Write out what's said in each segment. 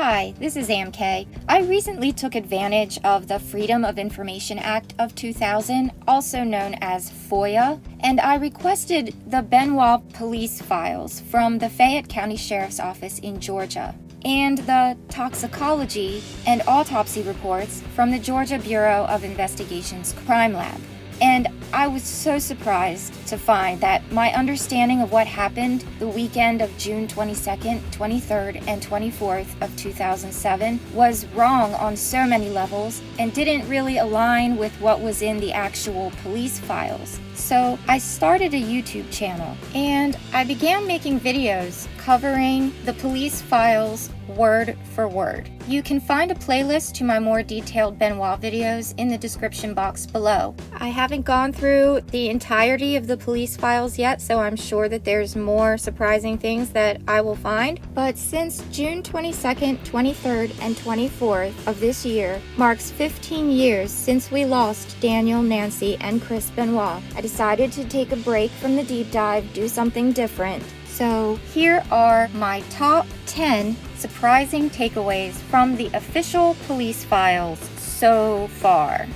Hi, this is AmKay. I recently took advantage of the Freedom of Information Act of 2000, also known as FOIA, and I requested the Benoit Police Files from the Fayette County Sheriff's Office in Georgia, and the toxicology and autopsy reports from the Georgia Bureau of Investigation's Crime Lab. And I was so surprised to find that my understanding of what happened the weekend of June 22nd, 23rd, and 24th of 2007 was wrong on so many levels and didn't really align with what was in the actual police files. So I started a YouTube channel and I began making videos covering the police files word for word. You can find a playlist to my more detailed Benoit videos in the description box below. I haven't gone through the entirety of the police files yet, so I'm sure that there's more surprising things that I will find. But since June 22nd, 23rd, and 24th of this year marks 15 years since we lost Daniel, Nancy, and Chris Benoit, I decided to take a break from the deep dive, do something different. So here are my top 10 surprising takeaways from the official police files so far.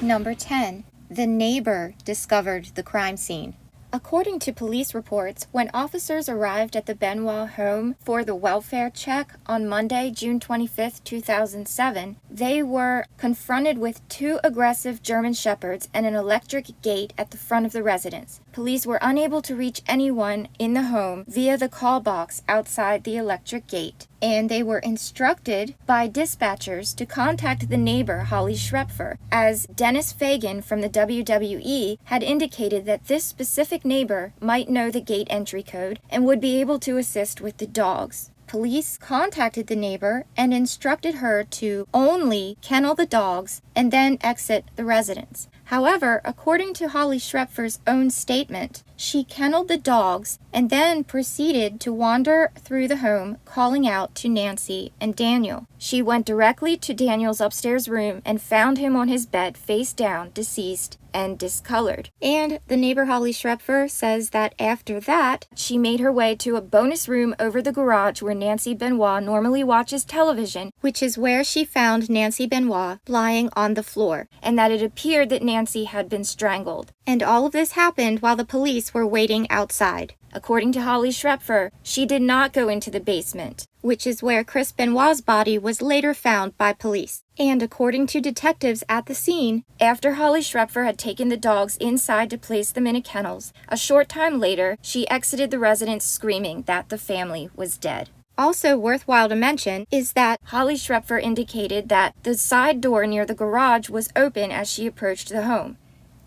Number 10. The neighbor discovered the crime scene. According to police reports, when officers arrived at the Benoit home for the welfare check on Monday, June 25, 2007, they were confronted with two aggressive German shepherds and an electric gate at the front of the residence. Police were unable to reach anyone in the home via the call box outside the electric gate, and they were instructed by dispatchers to contact the neighbor, Holly Schrepfer, as Dennis Fagan from the WWE had indicated that this specific neighbor might know the gate entry code and would be able to assist with the dogs. Police contacted the neighbor and instructed her to only kennel the dogs and then exit the residence. However, according to Holly Schrepfer's own statement, she kenneled the dogs and then proceeded to wander through the home, calling out to Nancy and Daniel. She went directly to Daniel's upstairs room and found him on his bed, face down, deceased, and discolored. And the neighbor Holly Schrepfer says that after that, she made her way to a bonus room over the garage where Nancy Benoit normally watches television, which is where she found Nancy Benoit lying on the floor, and that it appeared that Nancy had been strangled. And all of this happened while the police were waiting outside. According to Holly Schrepfer, she did not go into the basement, which is where Chris Benoit's body was later found by police. And according to detectives at the scene, after Holly Schrepfer had taken the dogs inside to place them in a kennels, a short time later, she exited the residence screaming that the family was dead. Also worthwhile to mention is that Holly Schrepfer indicated that the side door near the garage was open as she approached the home.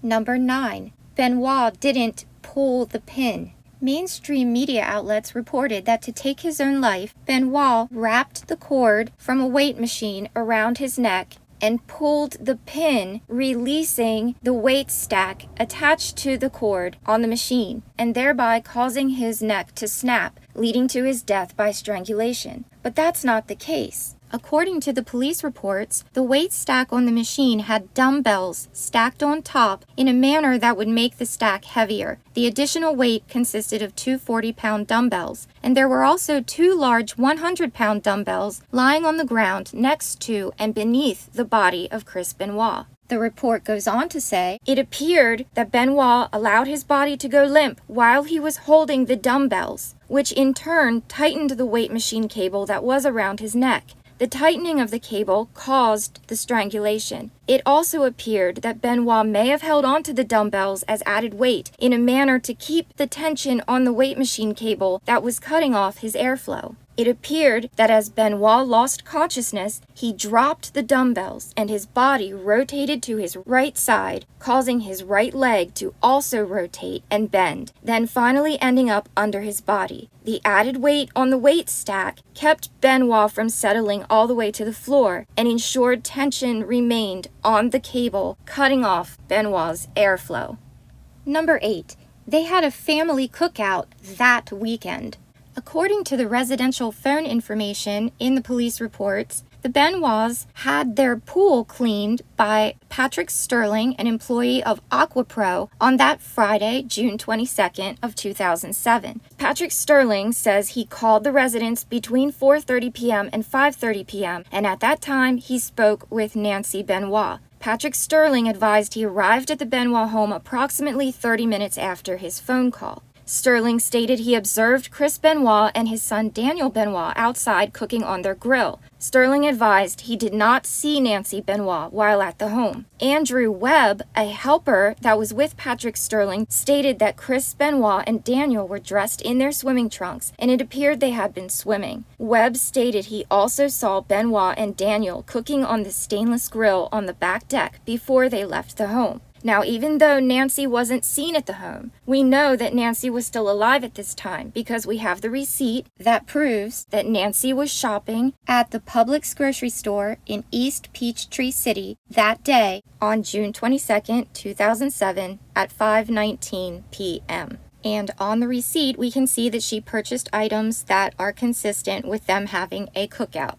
Number 9. Benoit didn't pull the pin. Mainstream media outlets reported that to take his own life, Benoit wrapped the cord from a weight machine around his neck and pulled the pin, releasing the weight stack attached to the cord on the machine, and thereby causing his neck to snap, leading to his death by strangulation. But that's not the case. According to the police reports, the weight stack on the machine had dumbbells stacked on top in a manner that would make the stack heavier. The additional weight consisted of two 40-pound dumbbells, and there were also two large 100-pound dumbbells lying on the ground next to and beneath the body of Chris Benoit. The report goes on to say, it appeared that Benoit allowed his body to go limp while he was holding the dumbbells, which in turn tightened the weight machine cable that was around his neck. The tightening of the cable caused the strangulation. It also appeared that Benoit may have held onto the dumbbells as added weight in a manner to keep the tension on the weight machine cable that was cutting off his airflow. It appeared that as Benoit lost consciousness, he dropped the dumbbells and his body rotated to his right side, causing his right leg to also rotate and bend, then finally ending up under his body. The added weight on the weight stack kept Benoit from settling all the way to the floor and ensured tension remained on the cable, cutting off Benoit's airflow. Number 8. They had a family cookout that weekend. According to the residential phone information in the police reports, The Benoits had their pool cleaned by Patrick Sterling, an employee of AquaPro, on that Friday, June 22nd of 2007. Patrick Sterling says he called the residence between 4:30 p.m. and 5:30 p.m., and at that time he spoke with Nancy Benoit. Patrick Sterling advised he arrived at the Benoit home approximately 30 minutes after his phone call. Sterling stated he observed Chris Benoit and his son Daniel Benoit outside cooking on their grill. Sterling advised he did not see Nancy Benoit while at the home. Andrew Webb, a helper that was with Patrick Sterling, stated that Chris Benoit and Daniel were dressed in their swimming trunks, and it appeared they had been swimming. Webb stated he also saw Benoit and Daniel cooking on the stainless grill on the back deck before they left the home. Now, even though Nancy wasn't seen at the home, we know that Nancy was still alive at this time because we have the receipt that proves that Nancy was shopping at the Publix grocery store in East Peachtree City that day on June 22nd, 2007 at 5:19 p.m. And on the receipt, we can see that she purchased items that are consistent with them having a cookout.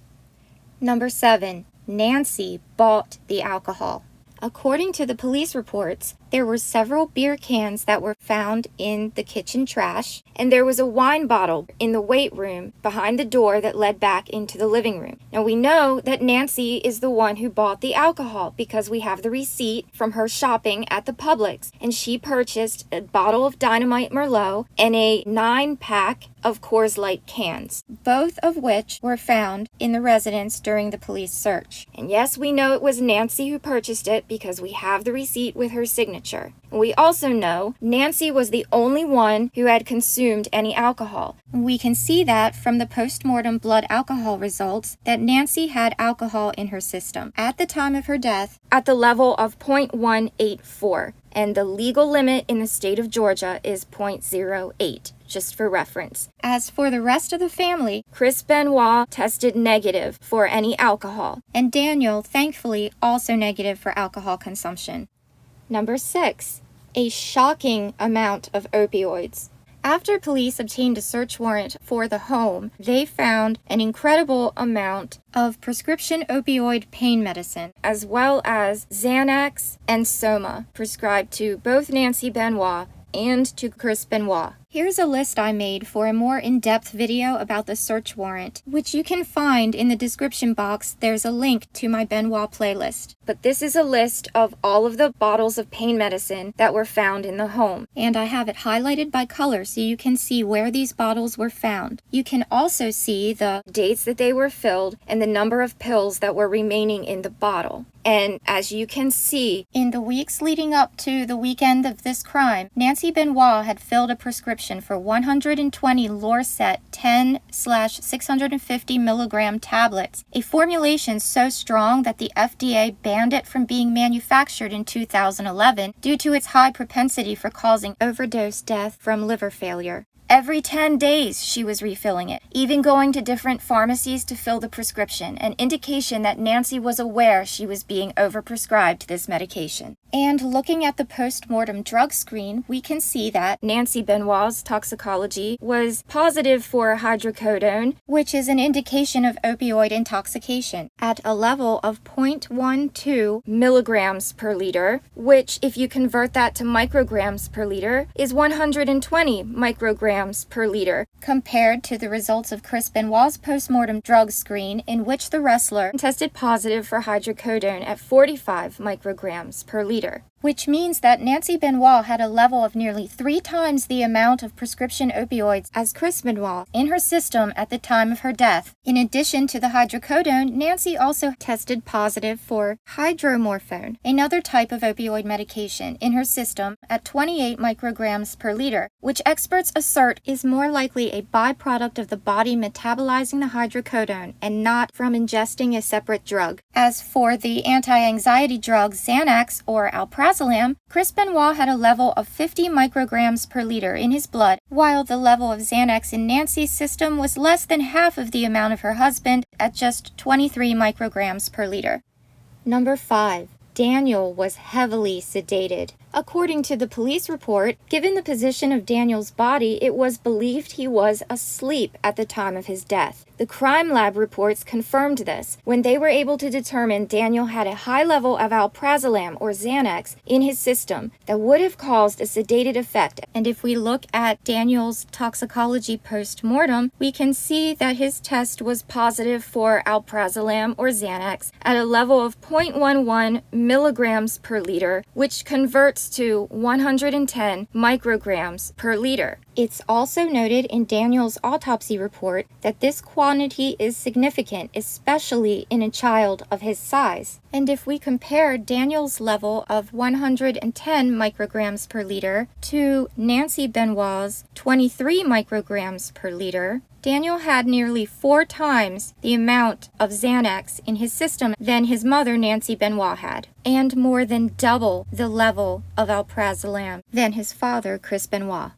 Number 7. Nancy bought the alcohol. According to the police reports, there were several beer cans that were found in the kitchen trash, and there was a wine bottle in the weight room behind the door that led back into the living room. Now, we know that Nancy is the one who bought the alcohol because we have the receipt from her shopping at the Publix, and she purchased a bottle of Dynamite Merlot and a 9-pack of Coors Light cans, both of which were found in the residence during the police search. And yes, we know it was Nancy who purchased it because we have the receipt with her signature. We also know Nancy was the only one who had consumed any alcohol. We can see that from the post-mortem blood alcohol results that Nancy had alcohol in her system at the time of her death at the level of 0.184, and the legal limit in the state of Georgia is 0.08. Just for reference. As for the rest of the family, Chris Benoit tested negative for any alcohol, and Daniel, thankfully, also negative for alcohol consumption. Number 6. A shocking amount of opioids. After police obtained a search warrant for the home, they found an incredible amount of prescription opioid pain medicine, as well as Xanax and Soma, prescribed to both Nancy Benoit and to Chris Benoit. Here's a list I made for a more in-depth video about the search warrant, which you can find in the description box. There's a link to my Benoit playlist. But this is a list of all of the bottles of pain medicine that were found in the home. And I have it highlighted by color so you can see where these bottles were found. You can also see the dates that they were filled and the number of pills that were remaining in the bottle. And as you can see, in the weeks leading up to the weekend of this crime, Nancy Benoit had filled a prescription for 120 Lorcet 10/650 milligram tablets, a formulation so strong that the FDA banned it from being manufactured in 2011 due to its high propensity for causing overdose death from liver failure. Every 10 days, she was refilling it, even going to different pharmacies to fill the prescription, an indication that Nancy was aware she was being overprescribed this medication. And looking at the post-mortem drug screen, we can see that Nancy Benoit's toxicology was positive for hydrocodone, which is an indication of opioid intoxication, at a level of 0.12 milligrams per liter, which, if you convert that to micrograms per liter, is 120 micrograms per liter, compared to the results of Chris Benoit's post-mortem drug screen, in which the wrestler tested positive for hydrocodone at 45 micrograms per liter. Which means that Nancy Benoit had a level of nearly 3 times the amount of prescription opioids as Chris Benoit in her system at the time of her death. In addition to the hydrocodone, Nancy also tested positive for hydromorphone, another type of opioid medication, in her system at 28 micrograms per liter, which experts assert is more likely a byproduct of the body metabolizing the hydrocodone and not from ingesting a separate drug. As for the anti-anxiety drug Xanax or alprazolam, Chris Benoit had a level of 50 micrograms per liter in his blood, while the level of Xanax in Nancy's system was less than half of the amount of her husband at just 23 micrograms per liter. Number 5. Daniel was heavily sedated. According to the police report, given the position of Daniel's body, it was believed he was asleep at the time of his death. The crime lab reports confirmed this when they were able to determine Daniel had a high level of alprazolam or Xanax in his system that would have caused a sedated effect. And if we look at Daniel's toxicology post-mortem, we can see that his test was positive for alprazolam or Xanax at a level of 0.11 milligrams per liter, which converts to 110 micrograms per liter. It's also noted in Daniel's autopsy report that this quantity is significant, especially in a child of his size. And if we compare Daniel's level of 110 micrograms per liter to Nancy Benoit's 23 micrograms per liter, Daniel had nearly 4 times the amount of Xanax in his system than his mother, Nancy Benoit, had, and more than double the level of alprazolam than his father, Chris Benoit.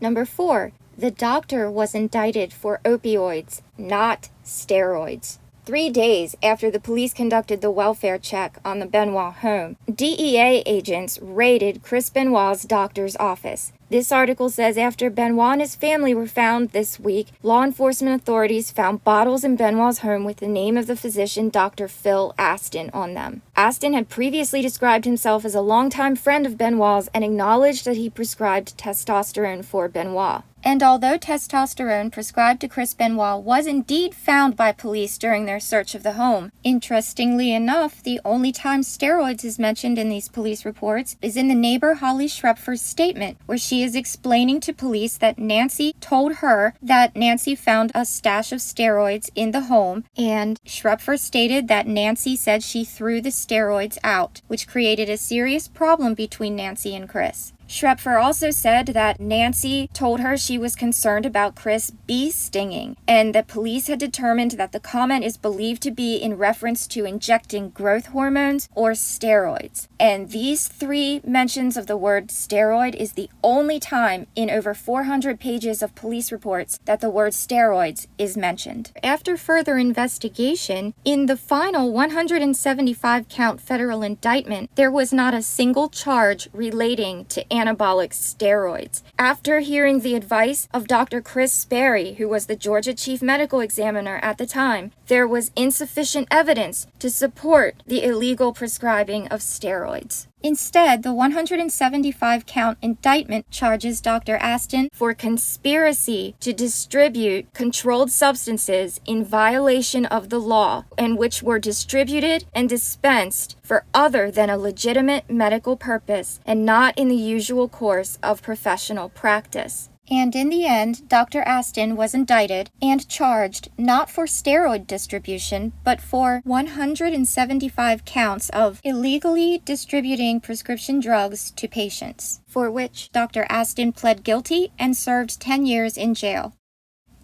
Number 4, the doctor was indicted for opioids, not steroids. 3 days after the police conducted the welfare check on the Benoit home, DEA agents raided Chris Benoit's doctor's office. This article says after Benoit and his family were found this week, law enforcement authorities found bottles in Benoit's home with the name of the physician Dr. Phil Aston on them. Aston had previously described himself as a longtime friend of Benoit's and acknowledged that he prescribed testosterone for Benoit. And although testosterone prescribed to Chris Benoit was indeed found by police during their search of the home, interestingly enough, the only time steroids is mentioned in these police reports is in the neighbor Holly Shrepfer's statement, where she is explaining to police that Nancy told her that Nancy found a stash of steroids in the home, and Shrepfer stated that Nancy said she threw the steroids out, which created a serious problem between Nancy and Chris. Shrepfer also said that Nancy told her she was concerned about Chris bee stinging, and that police had determined that the comment is believed to be in reference to injecting growth hormones or steroids. And these 3 mentions of the word steroid is the only time in over 400 pages of police reports that the word steroids is mentioned. After further investigation, in the final 175-count federal indictment, there was not a single charge relating to anabolic steroids. After hearing the advice of Dr. Chris Sperry, who was the Georgia chief medical examiner at the time, there was insufficient evidence to support the illegal prescribing of steroids. Instead, the 175-count indictment charges Dr. Aston for conspiracy to distribute controlled substances in violation of the law, and which were distributed and dispensed for other than a legitimate medical purpose and not in the usual course of professional practice. And in the end, Dr. Aston was indicted and charged not for steroid distribution, but for 175 counts of illegally distributing prescription drugs to patients, for which Dr. Aston pled guilty and served 10 years in jail.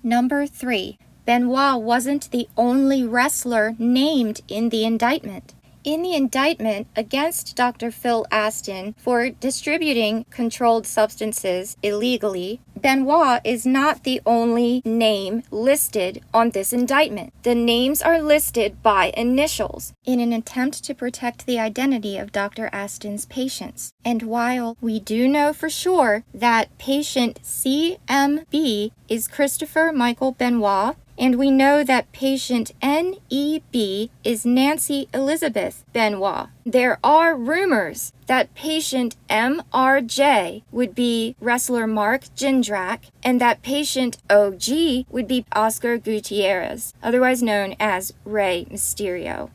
Number 3, Benoit wasn't the only wrestler named in the indictment. In the indictment against Dr. Phil Aston for distributing controlled substances illegally, Benoit is not the only name listed on this indictment. The names are listed by initials in an attempt to protect the identity of Dr. Aston's patients. And while we do know for sure that patient CMB is Christopher Michael Benoit, and we know that patient NEB is Nancy Elizabeth Benoit, there are rumors that patient MRJ would be wrestler Mark Jindrak, and that patient OG would be Oscar Gutierrez, otherwise known as Rey Mysterio.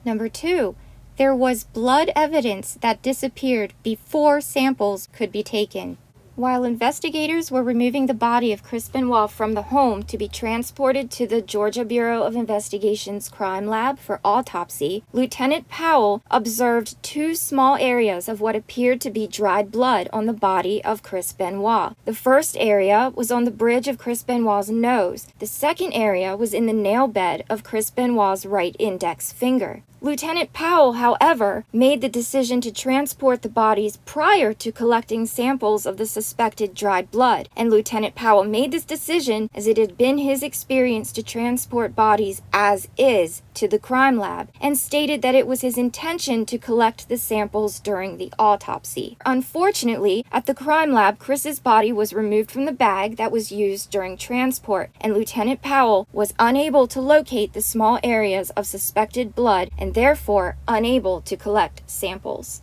Number 2, there was blood evidence that disappeared before samples could be taken. While investigators were removing the body of Chris Benoit from the home to be transported to the Georgia Bureau of Investigation's crime lab for autopsy, Lieutenant Powell observed 2 small areas of what appeared to be dried blood on the body of Chris Benoit. The first area was on the bridge of Chris Benoit's nose. The second area was in the nail bed of Chris Benoit's right index finger. Lieutenant Powell, however, made the decision to transport the bodies prior to collecting samples of the suspected dried blood, and Lieutenant Powell made this decision as it had been his experience to transport bodies as is to the crime lab, and stated that it was his intention to collect the samples during the autopsy. Unfortunately, at the crime lab, Chris's body was removed from the bag that was used during transport, and Lieutenant Powell was unable to locate the small areas of suspected blood and therefore unable to collect samples.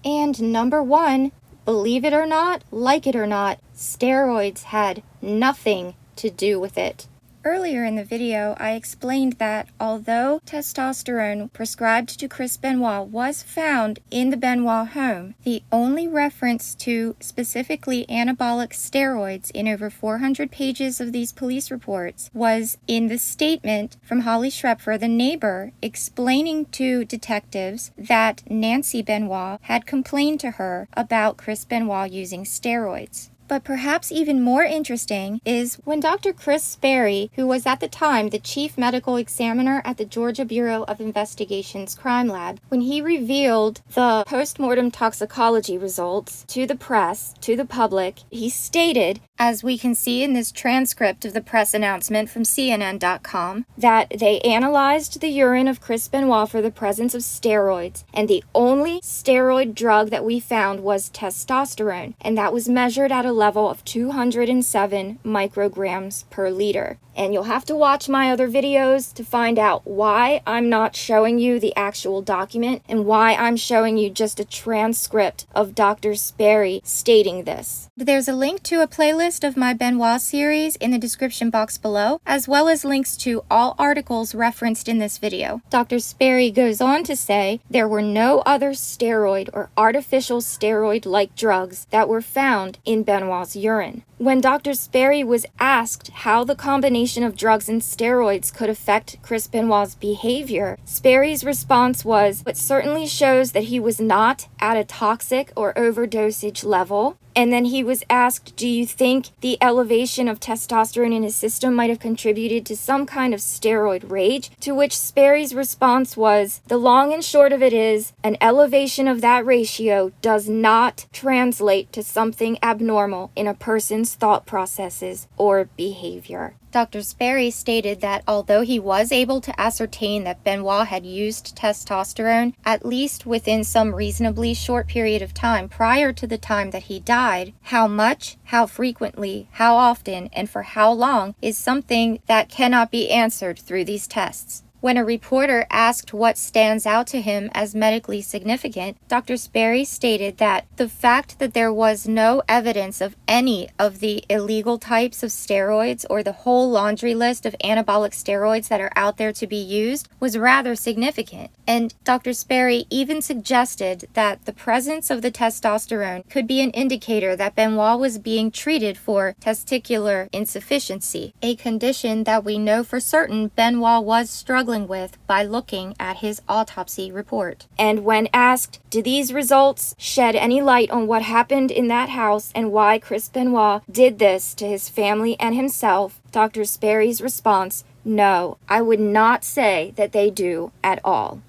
And number one, believe it or not, like it or not, steroids had nothing to do with it. Earlier in the video, I explained that although testosterone prescribed to Chris Benoit was found in the Benoit home, the only reference to specifically anabolic steroids in over 400 pages of these police reports was in the statement from Holly Schrepfer, the neighbor, explaining to detectives that Nancy Benoit had complained to her about Chris Benoit using steroids. But perhaps even more interesting is when Dr. Chris Sperry, who was at the time the chief medical examiner at the Georgia Bureau of Investigation's crime lab, when he revealed the postmortem toxicology results to the press, to the public, he stated, as we can see in this transcript of the press announcement from CNN.com, that they analyzed the urine of Chris Benoit for the presence of steroids, and the only steroid drug that we found was testosterone, and that was measured at a level of 207 micrograms per liter. And you'll have to watch my other videos to find out why I'm not showing you the actual document and why I'm showing you just a transcript of Dr. Sperry stating this. There's a link to a playlist of my Benoit series in the description box below, as well as links to all articles referenced in this video. Dr. Sperry goes on to say there were no other steroid or artificial steroid-like drugs that were found in Benoit's urine. When Dr. Sperry was asked how the combination of drugs and steroids could affect Chris Benoit's behavior, Sperry's response was, "It certainly shows that he was not at a toxic or overdosage level." And then he was asked, do you think the elevation of testosterone in his system might have contributed to some kind of steroid rage? To which Sperry's response was, the long and short of it is, an elevation of that ratio does not translate to something abnormal in a person's thought processes or behavior. Dr. Sperry stated that although he was able to ascertain that Benoit had used testosterone, at least within some reasonably short period of time prior to the time that he died, how much, how frequently, how often, and for how long is something that cannot be answered through these tests. When a reporter asked what stands out to him as medically significant, Dr. Sperry stated that the fact that there was no evidence of any of the illegal types of steroids or the whole laundry list of anabolic steroids that are out there to be used was rather significant. And Dr. Sperry even suggested that the presence of the testosterone could be an indicator that Benoit was being treated for testicular insufficiency, a condition that we know for certain Benoit was struggling with by looking at his autopsy report. And when asked, do these results shed any light on what happened in that house and why Chris Benoit did this to his family and himself, Dr. Sperry's response, no, I would not say that they do at all.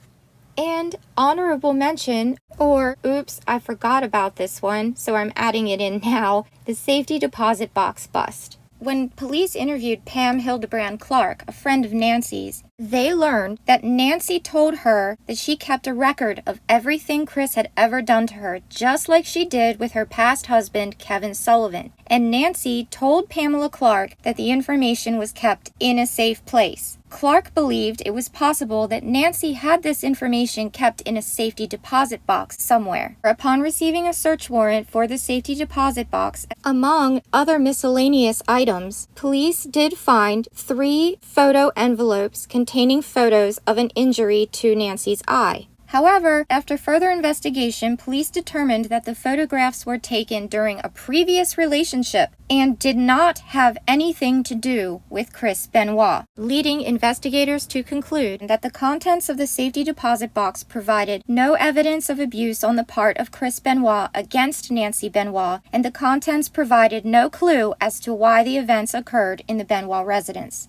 And honorable mention, or oops, I forgot about this one, so I'm adding it in now, the safety deposit box bust. When police interviewed Pam Hildebrand Clark, a friend of Nancy's, they learned that Nancy told her that she kept a record of everything Chris had ever done to her, just like she did with her past husband, Kevin Sullivan. And Nancy told Pamela Clark that the information was kept in a safe place. Clark believed it was possible that Nancy had this information kept in a safety deposit box somewhere. Upon receiving a search warrant for the safety deposit box, among other miscellaneous items, police did find 3 photo envelopes containing photos of an injury to Nancy's eye. However, after further investigation, police determined that the photographs were taken during a previous relationship and did not have anything to do with Chris Benoit, leading investigators to conclude that the contents of the safety deposit box provided no evidence of abuse on the part of Chris Benoit against Nancy Benoit, and the contents provided no clue as to why the events occurred in the Benoit residence.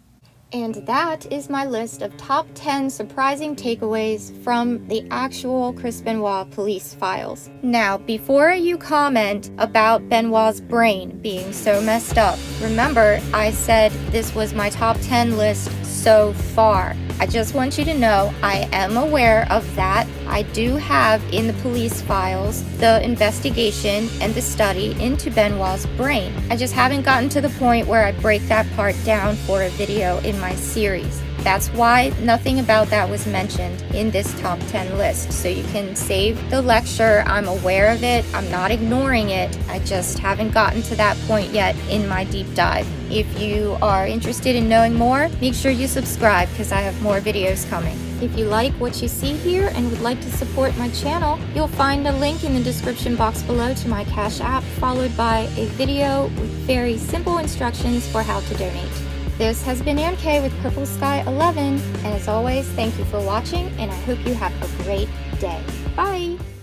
And that is my list of top 10 surprising takeaways from the actual Chris Benoit Police Files. Now, before you comment about Benoit's brain being so messed up, remember I said this was my top 10 list so far. I just want you to know I am aware of that. I do have in the police files the investigation and the study into Benoit's brain. I just haven't gotten to the point where I break that part down for a video in my series. That's why nothing about that was mentioned in this top 10 list. So you can save the lecture. I'm aware of it. I'm not ignoring it. I just haven't gotten to that point yet in my deep dive. If you are interested in knowing more, make sure you subscribe because I have more videos coming. If you like what you see here and would like to support my channel, you'll find a link in the description box below to my Cash App, followed by a video with very simple instructions for how to donate. This has been AmKay with Purple Sky 11, and as always, thank you for watching, and I hope you have a great day. Bye!